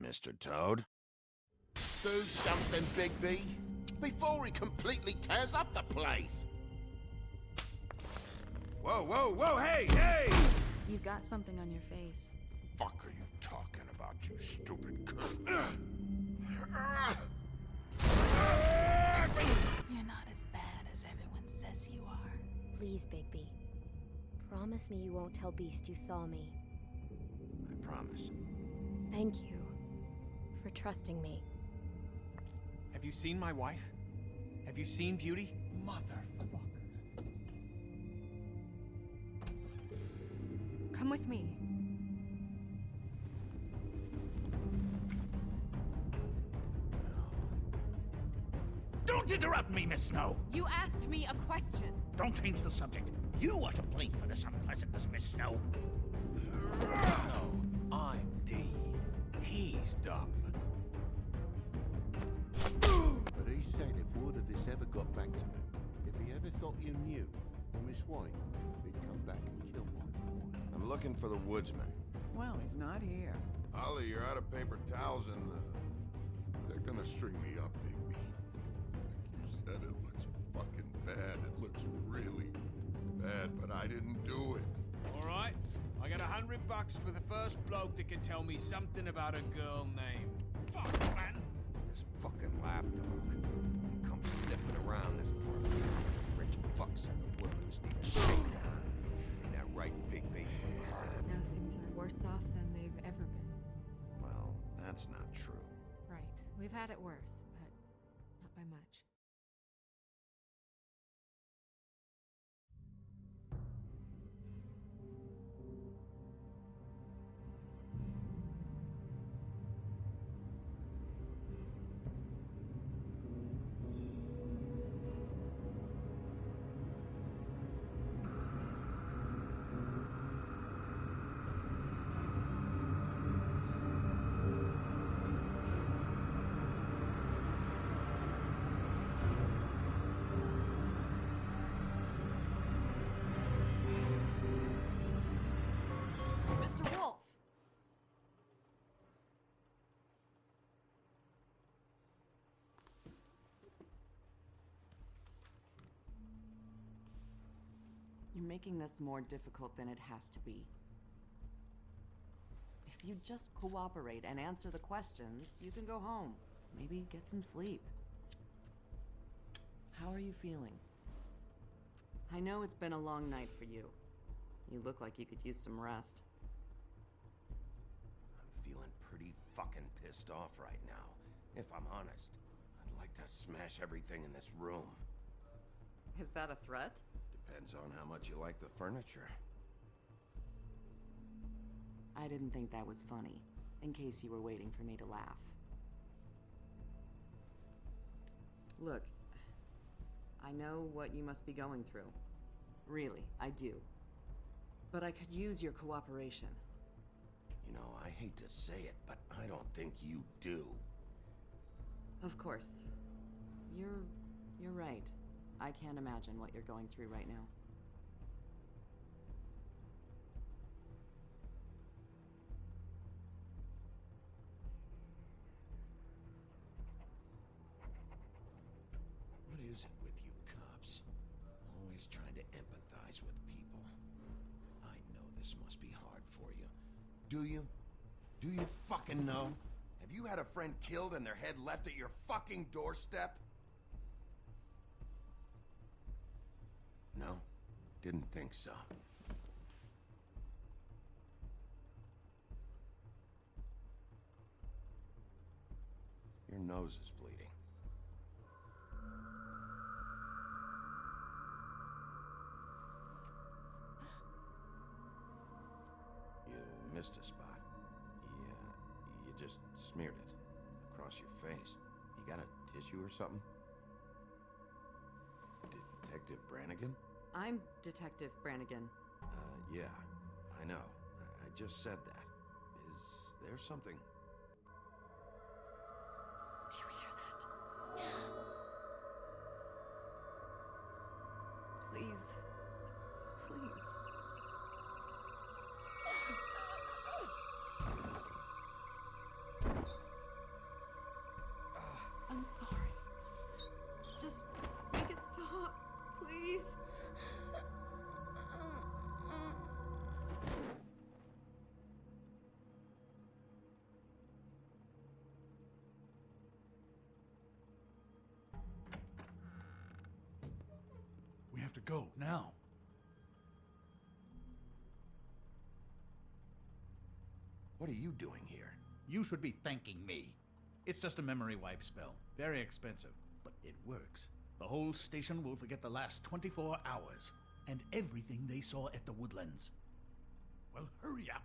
Mr. Toad? Do something, Bigby, before he completely tears up the place! Whoa, whoa, whoa, hey, hey! You've got something on your face. Fuck are you talking about, you stupid cunt? You're not as bad as everyone says you are. Please, Bigby. Promise me you won't tell Beast you saw me. I promise. Thank you for trusting me. Have you seen my wife? Have you seen Beauty? Motherfucker. Come with me. Don't interrupt me, Miss Snow! You asked me a question. Don't change the subject. You are to blame for this unpleasantness, Miss Snow. No, I'm D. He's dumb. But he said if word of this ever got back to him, if he ever thought you knew, or Miss White, he'd come back and kill my boy. I'm looking for the woodsman. Well, he's not here. Ollie, you're out of paper towels and, they're gonna string me up, Bigby. Like you said, it looks fucking bad. It looks really bad, but I didn't do it. All right, I got $100 for the first bloke that can tell me something about a girl name. Fuck, man! This fucking lapdog. He comes sniffing around this place. Rich fucks in the woods need a shakedown. Ain't that right, Bigby? Now things are worse off than they've ever been. Well, that's not true. Right. We've had it worse, but not by much. Mr. Wolf! You're making this more difficult than it has to be. If you just cooperate and answer the questions, you can go home. Maybe get some sleep. How are you feeling? I know it's been a long night for you. You look like you could use some rest. I'm feeling pretty fucking pissed off right now. If I'm honest, I'd like to smash everything in this room. Is that a threat? Depends on how much you like the furniture. I didn't think that was funny, in case you were waiting for me to laugh. Look, I know what you must be going through. Really, I do. But I could use your cooperation. You know, I hate to say it, but I don't think you do. Of course. You're right. I can't imagine what you're going through right now. What is it with you cops? Always trying to empathize with people. I know this must be hard for you. Do you? Do you fucking know? Have you had a friend killed and their head left at your fucking doorstep? No? Didn't think so. Your nose is bleeding. You missed a spot. You just smeared it across your face. You got a tissue or something? Detective Brannigan? I'm Detective Brannigan. Yeah, I know. I just said that. Is there something? Do you hear that? Please. Please. to go, now. What are you doing here? You should be thanking me. It's just a memory wipe spell. Very expensive, but it works. The whole station will forget the last 24 hours and everything they saw at the Woodlands. Well, hurry up.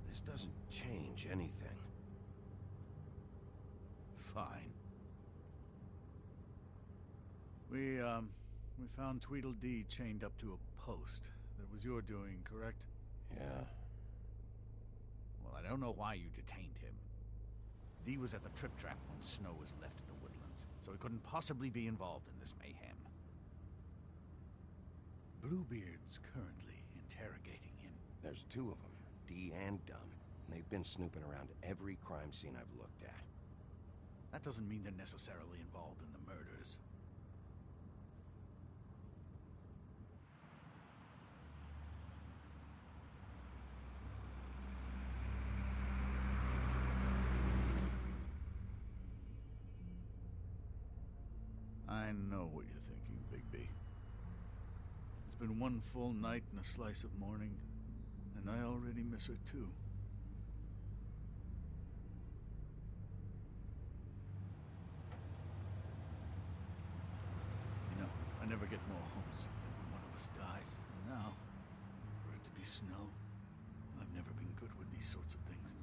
This doesn't change anything. Fine. We found Tweedledee chained up to a post. That was your doing, correct? Yeah. Well, I don't know why you detained him. Dee was at the Trip Trap when Snow was left at the Woodlands, so he couldn't possibly be involved in this mayhem. Bluebeard's currently interrogating him. There's two of them, Dee and Dumb. And they've been snooping around every crime scene I've looked at. That doesn't mean they're necessarily involved in the murders. I know what you're thinking, Bigby. It's been one full night and a slice of morning, and I already miss her too. You know, I never get more homesick than when one of us dies. And now, for it to be Snow, I've never been good with these sorts of things.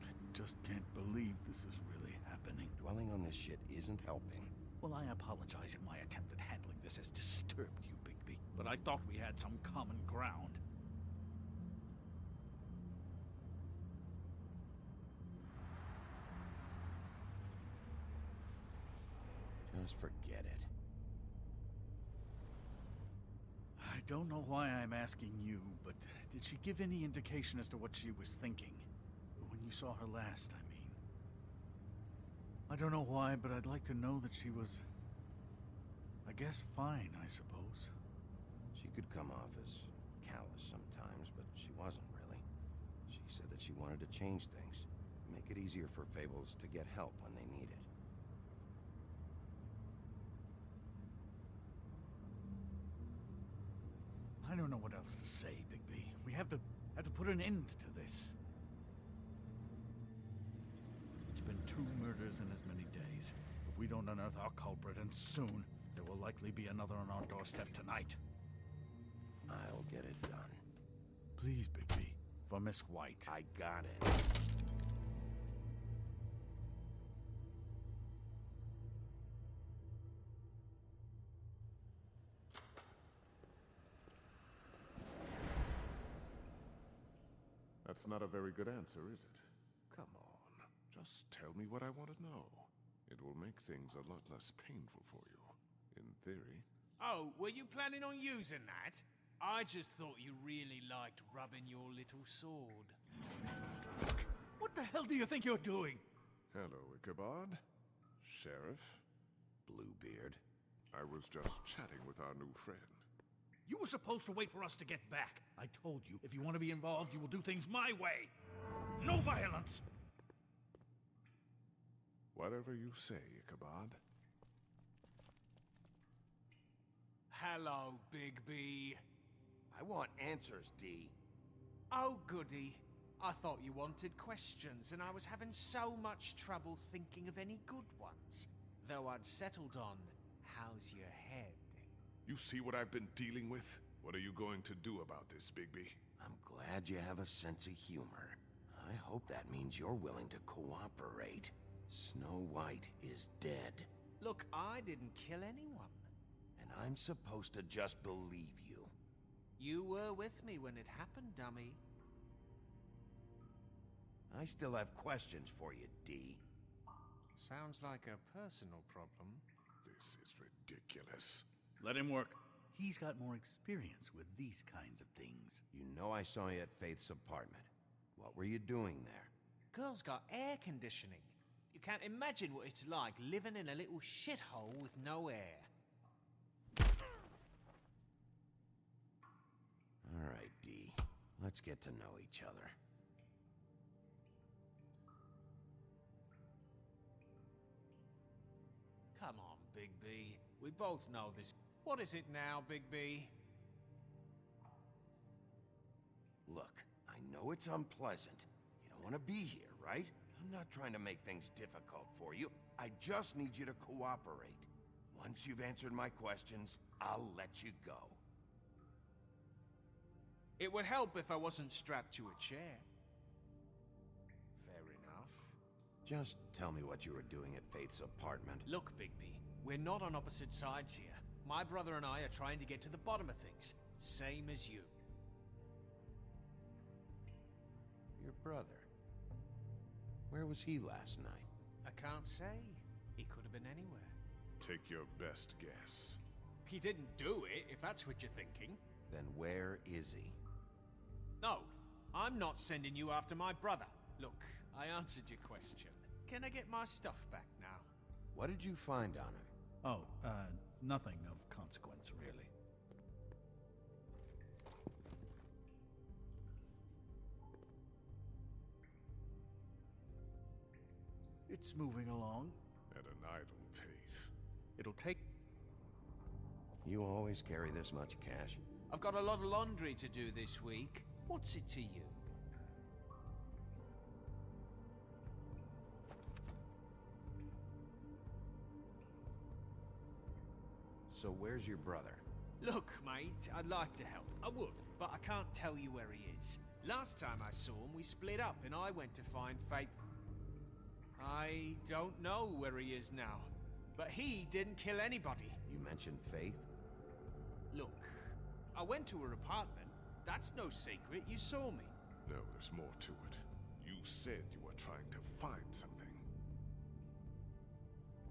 I just can't believe this is really happening. Dwelling on this shit isn't helping. Well, I apologize if my attempt at handling this has disturbed you, Bigby, but I thought we had some common ground. Just forget it. I don't know why I'm asking you, but did she give any indication as to what she was thinking? When you saw her last, I mean. I don't know why, but I'd like to know that she was, I guess, fine, I suppose. She could come off as callous sometimes, but she wasn't really. She said that she wanted to change things, make it easier for Fables to get help when they need it. I don't know what else to say, Bigby. We have to put an end to this. It's been 2 murders in as many days. If we don't unearth our culprit, and soon, there will likely be another on our doorstep tonight. I'll get it done. Please, Bigby. For Miss White. I got it. That's not a very good answer, is it? Come on, just tell me what I want to know. It will make things a lot less painful for you, in theory. Oh, were you planning on using that? I just thought you really liked rubbing your little sword. What the hell do you think you're doing? Hello, Ichabod. Sheriff. Bluebeard. I was just chatting with our new friend. You were supposed to wait for us to get back. I told you, if you want to be involved, you will do things my way. No violence! Whatever you say, Ichabod. Hello, Bigby. I want answers, Dee. Oh, goody. I thought you wanted questions, and I was having so much trouble thinking of any good ones. Though I'd settled on, how's your head? You see what I've been dealing with? What are you going to do about this, Bigby? I'm glad you have a sense of humor. I hope that means you're willing to cooperate. Snow White is dead. Look, I didn't kill anyone. And I'm supposed to just believe you. You were with me when it happened, dummy. I still have questions for you, D. Sounds like a personal problem. This is ridiculous. Let him work. He's got more experience with these kinds of things. You know I saw you at Faith's apartment. What were you doing there? Girl's got air conditioning. You can't imagine what it's like living in a little shithole with no air. All right, D. Let's get to know each other. Come on, Big B. We both know this. What is it now, Big B? Look, I know it's unpleasant. You don't want to be here, right? I'm not trying to make things difficult for you. I just need you to cooperate. Once you've answered my questions, I'll let you go. It would help if I wasn't strapped to a chair. Fair enough. Just tell me what you were doing at Faith's apartment. Look, Bigby, we're not on opposite sides here. My brother and I are trying to get to the bottom of things. Same as you. Your brother. Where was he last night? I can't say. He could have been anywhere. Take your best guess. He didn't do it, if that's what you're thinking. Then where is he? No, I'm not sending you after my brother. Look, I answered your question. Can I get my stuff back now? What did you find on him? Oh, nothing of consequence, really. It's moving along. At an idle pace. It'll take... You always carry this much cash? I've got a lot of laundry to do this week. What's it to you? So where's your brother? Look, mate, I'd like to help. I would, but I can't tell you where he is. Last time I saw him, we split up and I went to find Faith. I don't know where he is now, but he didn't kill anybody. You mentioned Faith? Look, I went to her apartment. That's no secret. You saw me. No, there's more to it. You said you were trying to find something.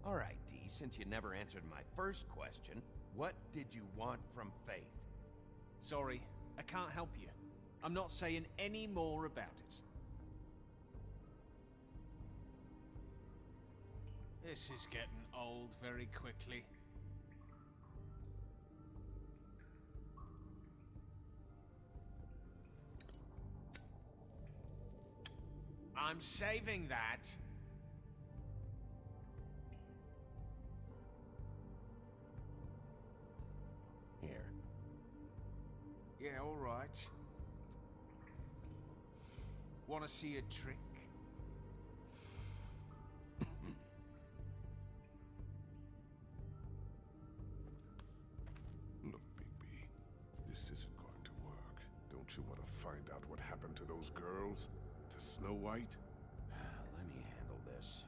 All right, D, since you never answered my first question, what did you want from Faith? Sorry, I can't help you. I'm not saying any more about it. This is getting old very quickly. I'm saving that. Here. Yeah, all right. Want to see a trick? Look, Bigby, this isn't going to work. Don't you want to find out what happened to those girls? To Snow White? Let me handle this.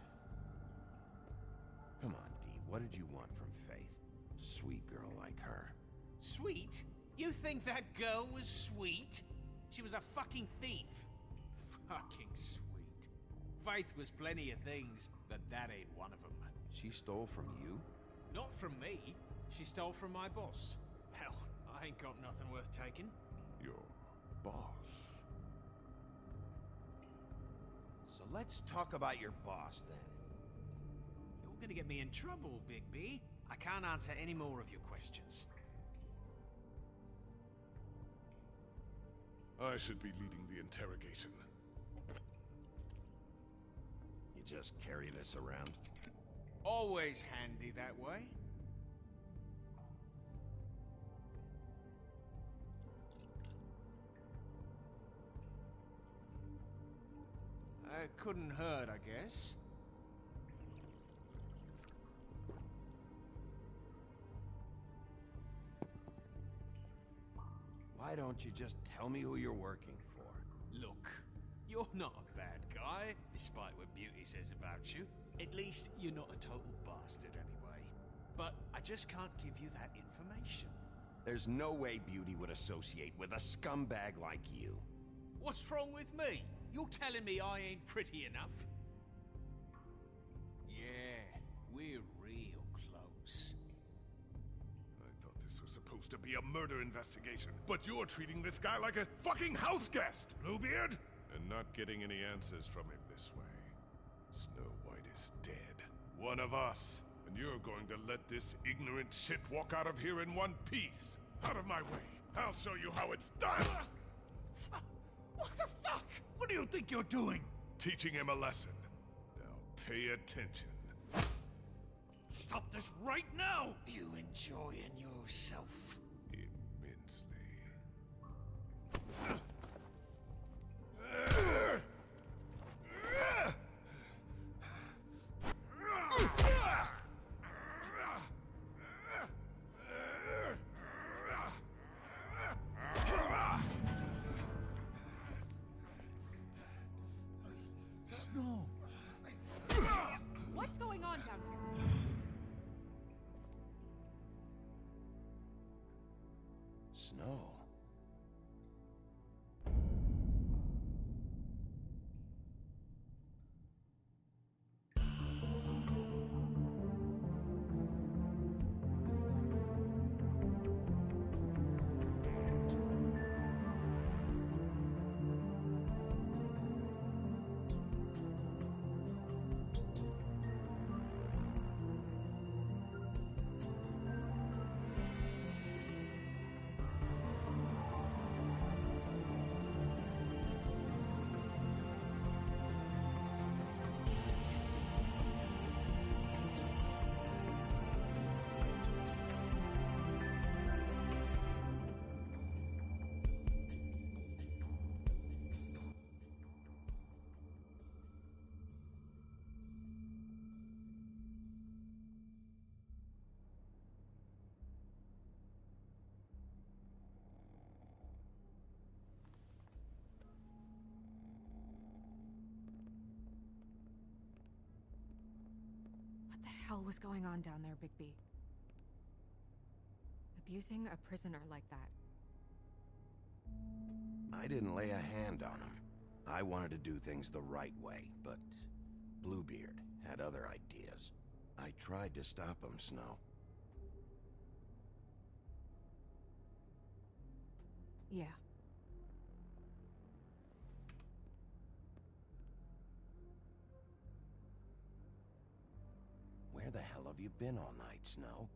Come on, D, what did you want from Faith? Sweet girl like her. Sweet? You think that girl was sweet? She was a fucking thief. Fucking sweet. Faith was plenty of things, but that ain't one of them. She stole from you? Not from me. She stole from my boss. Hell, I ain't got nothing worth taking. Your boss. So let's talk about your boss, then. You're gonna get me in trouble, Big B. I can't answer any more of your questions. I should be leading the interrogation. You just carry this around? Always handy that way. Couldn't hurt, I guess. Why don't you just tell me who you're working for? Look, you're not a bad guy, despite what Beauty says about you. At least you're not a total bastard anyway. But I just can't give you that information. There's no way Beauty would associate with a scumbag like you. What's wrong with me? You're telling me I ain't pretty enough? Yeah, we're real close. I thought this was supposed to be a murder investigation, but you're treating this guy like a fucking house guest, Bluebeard! And not getting any answers from him this way. Snow White is dead. One of us. And you're going to let this ignorant shit walk out of here in one piece. Out of my way. I'll show you how it's done! What the fuck? What do you think you're doing? Teaching him a lesson. Now pay attention. Stop this right now! You enjoying yourself? Immensely. Snow. What's going on down here? Snow. What the hell was going on down there, Bigby? Abusing a prisoner like that. I didn't lay a hand on him. I wanted to do things the right way, but Bluebeard had other ideas. I tried to stop him, Snow. Yeah. Where the hell have you been all night, Snow?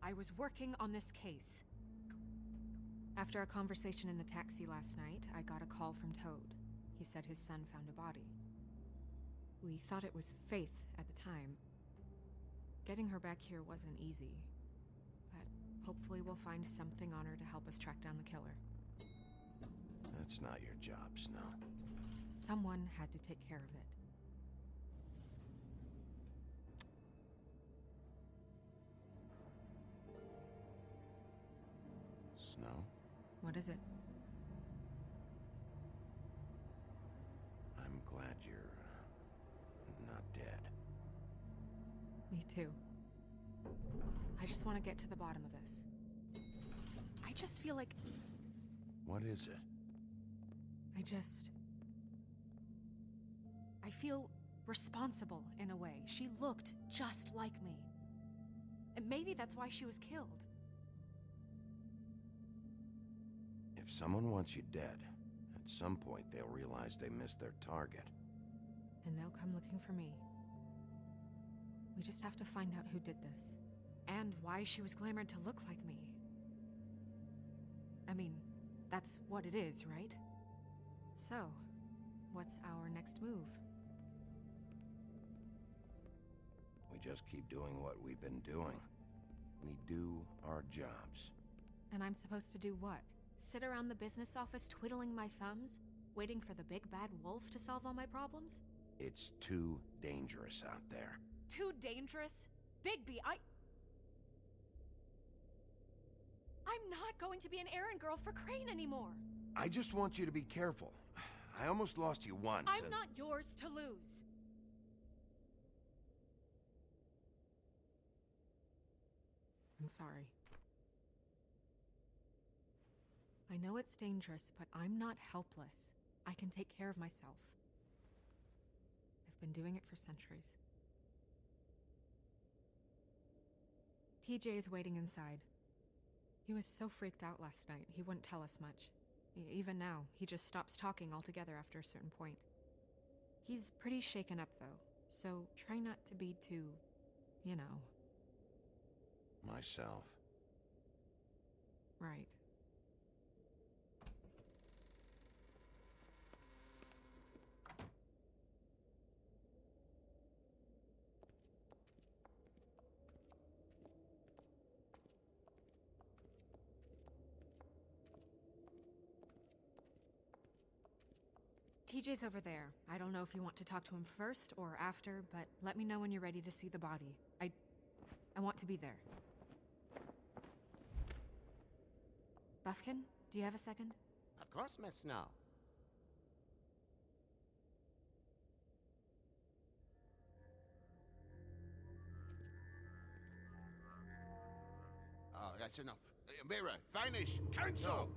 I was working on this case. After a conversation in the taxi last night, I got a call from Toad. He said his son found a body. We thought it was Faith at the time. Getting her back here wasn't easy, but hopefully we'll find something on her to help us track down the killer. That's not your job, Snow. Someone had to take care of it. Snow? What is it? I'm glad you're not dead. Me too. I just want to get to the bottom of this. I just feel like... What is it? I feel responsible in a way. She looked just like me. And maybe that's why she was killed. If someone wants you dead, at some point they'll realize they missed their target. And they'll come looking for me. We just have to find out who did this. And why she was glamored to look like me. I mean, that's what it is, right? So, what's our next move? We just keep doing what we've been doing. We do our jobs. And I'm supposed to do what? Sit around the business office twiddling my thumbs? Waiting for the big bad wolf to solve all my problems? It's too dangerous out there. Too dangerous? Bigby, I'm not going to be an errand girl for Crane anymore. I just want you to be careful. I almost lost you once. I'm not yours to lose. I'm sorry. I know it's dangerous, but I'm not helpless. I can take care of myself. I've been doing it for centuries. TJ is waiting inside. He was so freaked out last night, he wouldn't tell us much. Even now, he just stops talking altogether after a certain point. He's pretty shaken up, though, so try not to be too, you know. Myself. Right. TJ's over there. I don't know if you want to talk to him first or after, but let me know when you're ready to see the body. I want to be there. Buffkin, do you have a second? Of course, Miss Snow. Oh, that's enough. Mira, vanish! Cancel! Toad,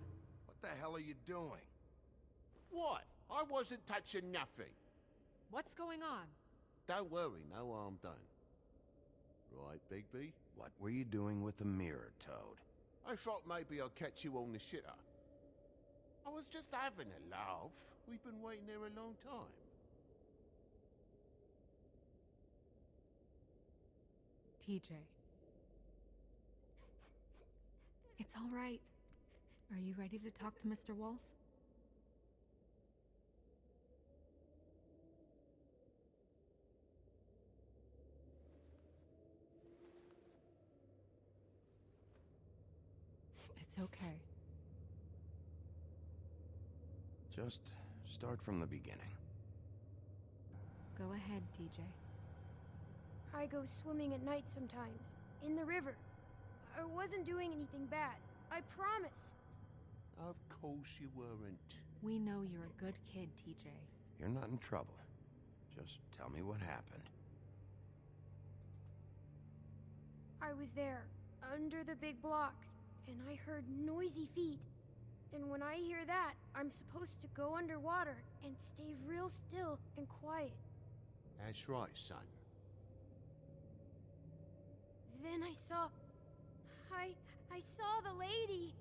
what the hell are you doing? What? I wasn't touching nothing. What's going on? Don't worry, no harm done. Right, Bigby? What were you doing with the mirror, Toad? I thought maybe I'd catch you on the shitter. I was just having a laugh. We've been waiting there a long time. TJ. It's all right. Are you ready to talk to Mr. Wolf? It's okay. Just start from the beginning. Go ahead, TJ. I go swimming at night sometimes, in the river. I wasn't doing anything bad, I promise. Of course you weren't. We know you're a good kid, TJ. You're not in trouble. Just tell me what happened. I was there, under the big blocks, and I heard noisy feet. And when I hear that, I'm supposed to go underwater and stay real still and quiet. That's right, son. Then I saw... I saw the lady.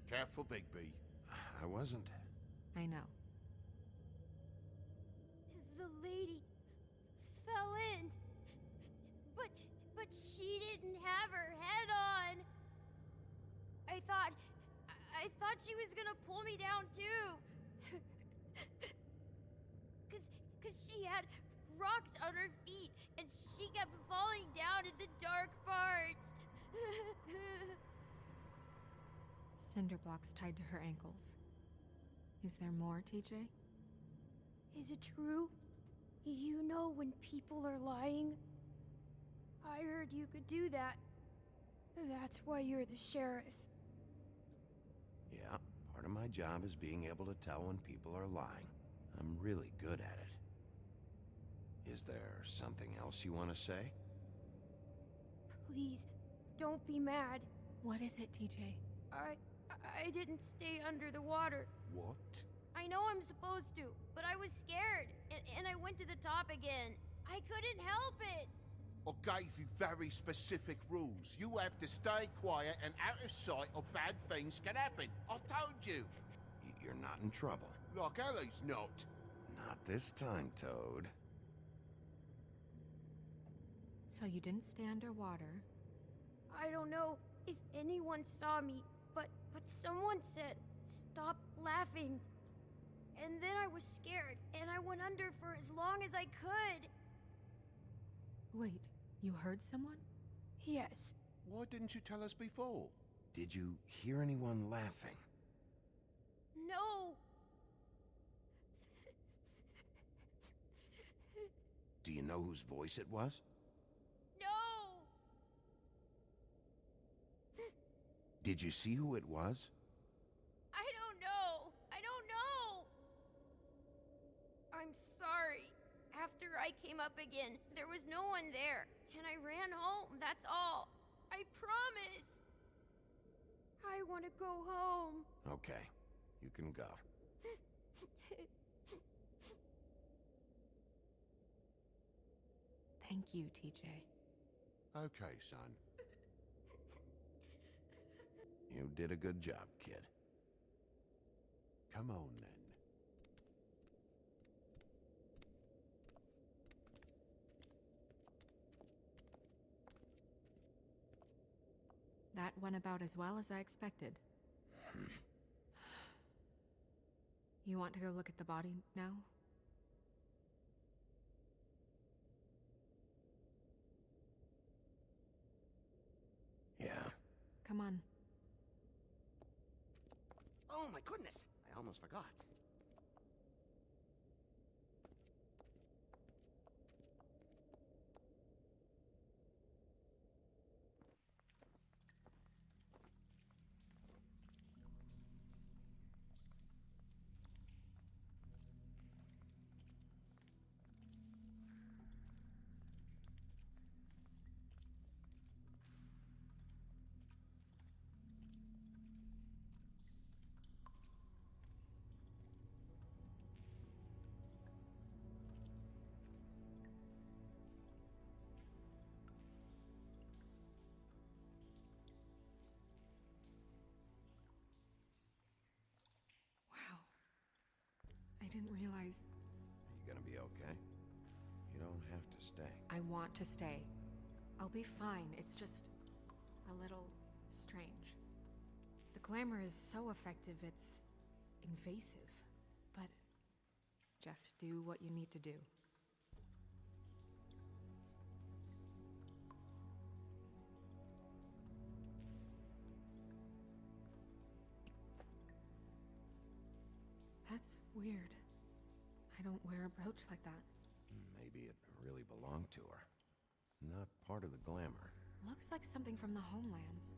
Careful, Bigby. I wasn't. I know. The lady fell in. But she didn't have her head on. I thought she was gonna pull me down too. Cause she had rocks on her feet and she kept falling down in the dark parts. Cinder blocks tied to her ankles. Is there more, TJ? Is it true? You know when people are lying? I heard you could do that. That's why you're the sheriff. Yeah, part of my job is being able to tell when people are lying. I'm really good at it. Is there something else you want to say? Please, don't be mad. What is it, TJ? I didn't stay under the water. What? I know I'm supposed to, but I was scared, and I went to the top again. I couldn't help it. I gave you very specific rules. You have to stay quiet and out of sight or bad things can happen. I've told you. You're not in trouble. Like Ellie's not. Not this time, Toad. So you didn't stay underwater? I don't know if anyone saw me, but someone said, "Stop laughing." And then I was scared, and I went under for as long as I could. Wait, you heard someone? Yes. Why didn't you tell us before? Did you hear anyone laughing? No. Do you know whose voice it was? No. Did you see who it was? I don't know. I don't know. sorry. After I came up again, there was no one there, and I ran home, that's all. I promise. I want to go home. Okay, you can go. Thank you, TJ. Okay, son. You did a good job, kid. Come on, then. That went about as well as I expected. You want to go look at the body now? Yeah. Come on. Oh my goodness! I almost forgot. Wow. I didn't realize... Are you gonna be okay? You don't have to stay. I want to stay. I'll be fine. It's just a little strange. The glamour is so effective, it's invasive. But just do what you need to do. That's weird. I don't wear a brooch like that. Maybe it really belonged to her. Not part of the glamour. Looks like something from the homelands.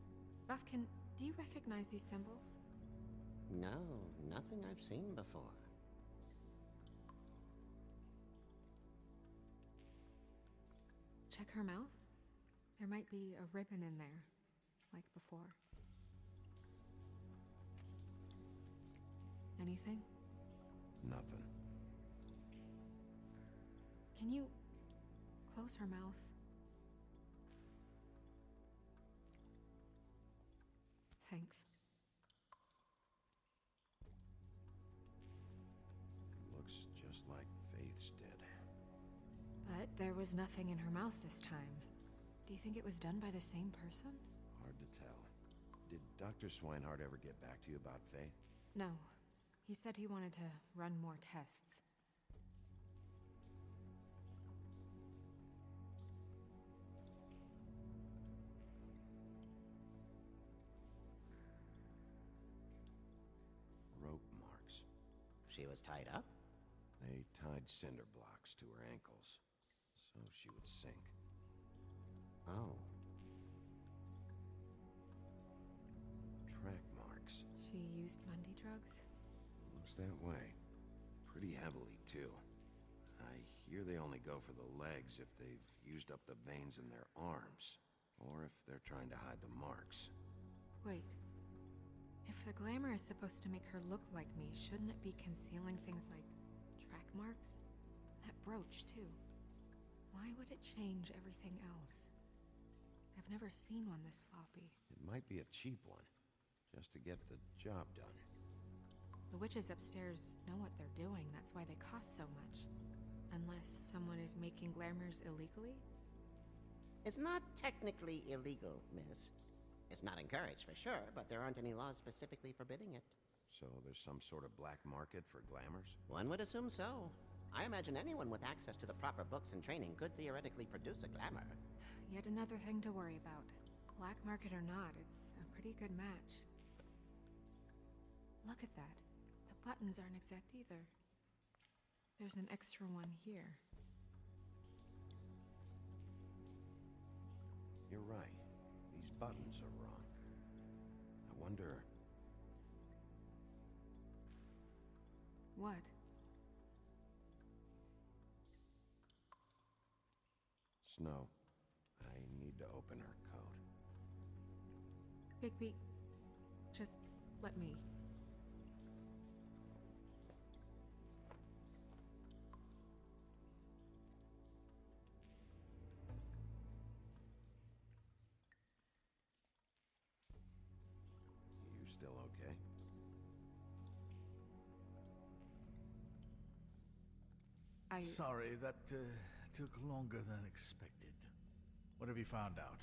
Buffkin, do you recognize these symbols? No, nothing I've seen before. Check her mouth. There might be a ribbon in there, like before. Anything? Nothing. Can you close her mouth? Thanks. Looks just like Faith's did. But there was nothing in her mouth this time. Do you think it was done by the same person? Hard to tell. Did Dr. Swinehart ever get back to you about Faith? No. He said he wanted to run more tests. Rope marks. She was tied up? They tied cinder blocks to her ankles, so she would sink. Oh. Track marks. She used Mundy drugs? Looks that way. Pretty heavily, too. I hear they only go for the legs if they've used up the veins in their arms, or if they're trying to hide the marks. Wait. If the glamour is supposed to make her look like me, shouldn't it be concealing things like track marks? That brooch, too. Why would it change everything else? I've never seen one this sloppy. It might be a cheap one, just to get the job done. The witches upstairs know what they're doing, that's why they cost so much. Unless someone is making glamours illegally? It's not technically illegal, miss. It's not encouraged for sure, but there aren't any laws specifically forbidding it. So there's some sort of black market for glamours? One would assume so. I imagine anyone with access to the proper books and training could theoretically produce a glamour. Yet another thing to worry about. Black market or not, it's a pretty good match. Look at that. The buttons aren't exact either. There's an extra one here. You're right. These buttons are wrong. I wonder... What? Snow, I need to open her coat. Bigby, just let me. You still okay? Sorry, that took longer than expected. What have you found out?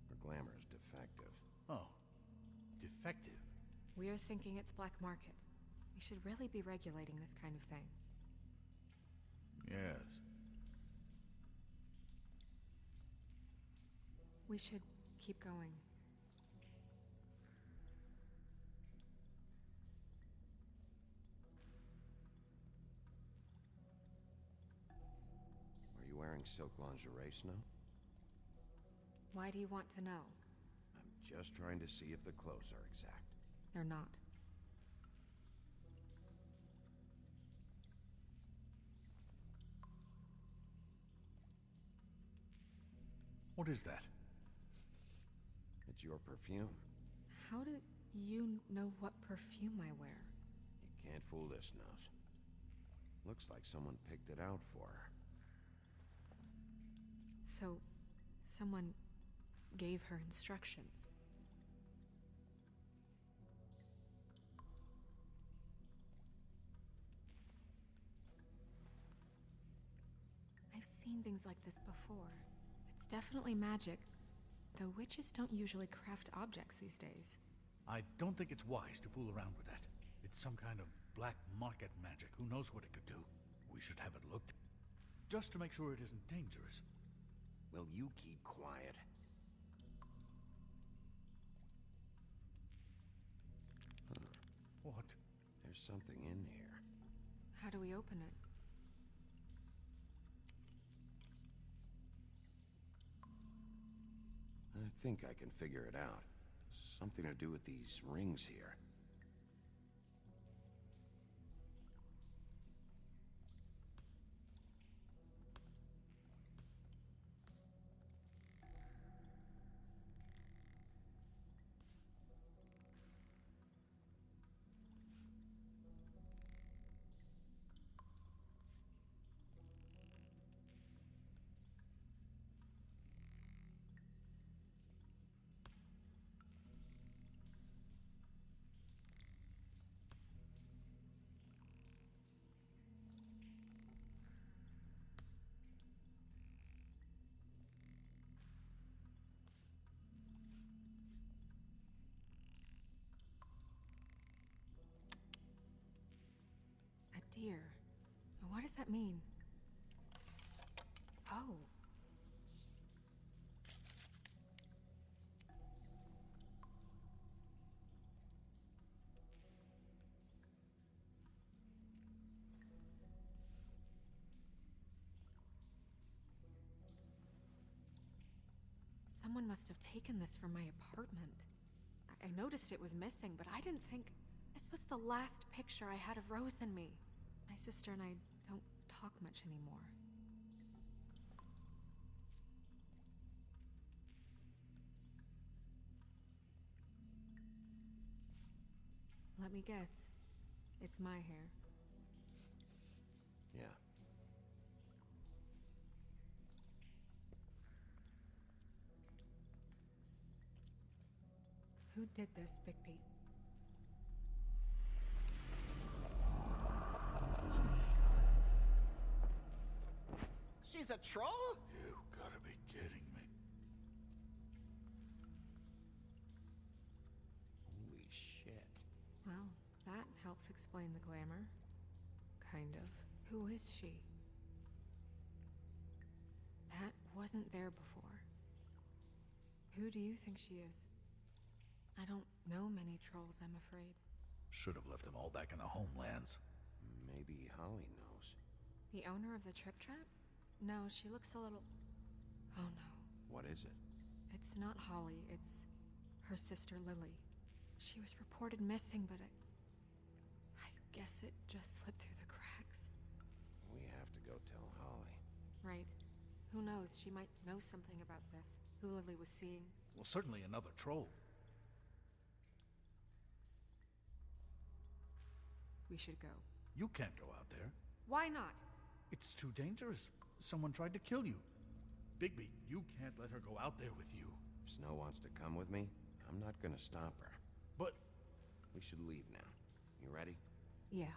Her glamour's defective. Oh, defective? We're thinking it's black market. We should really be regulating this kind of thing. Yes. We should keep going. Are you wearing silk lingerie, Snow? Why do you want to know? I'm just trying to see if the clothes are exact. They're not. What is that? It's your perfume. How do you know what perfume I wear? You can't fool this nose. Looks like someone picked it out for her. So, someone gave her instructions. I've seen things like this before. It's definitely magic, though witches don't usually craft objects these days. I don't think it's wise to fool around with that. It's some kind of black market magic. Who knows what it could do? We should have it looked. Just to make sure it isn't dangerous. Will you keep quiet? What? There's something in here. How do we open it? I think I can figure it out. Something to do with these rings here. A deer. What does that mean? Oh. Someone must have taken this from my apartment. I noticed it was missing, but I didn't think this was the last picture I had of Rose and me. My sister and I don't talk much anymore. Let me guess. It's my hair. Yeah. Who did this, Bigby? She's a troll? You gotta be kidding me. Holy shit. Well, that helps explain the glamour. Kind of. Who is she? That wasn't there before. Who do you think she is? I don't know many trolls, I'm afraid. Should have left them all back in the homelands. Maybe Holly knows. The owner of the Trip Trap? No, she looks a little... Oh no. What is it? It's not Holly, it's her sister Lily. She was reported missing, but I guess it just slipped through the cracks. We have to go tell Right. Who knows? She might know something about this. Who Lily was seeing. Well, certainly another troll. We should go. You can't go out there. Why not? It's too dangerous. Someone tried to kill you. Bigby, you can't let her go out there with you. If Snow wants to come with me, I'm not gonna stop her. But... We should leave now. You ready? Yeah.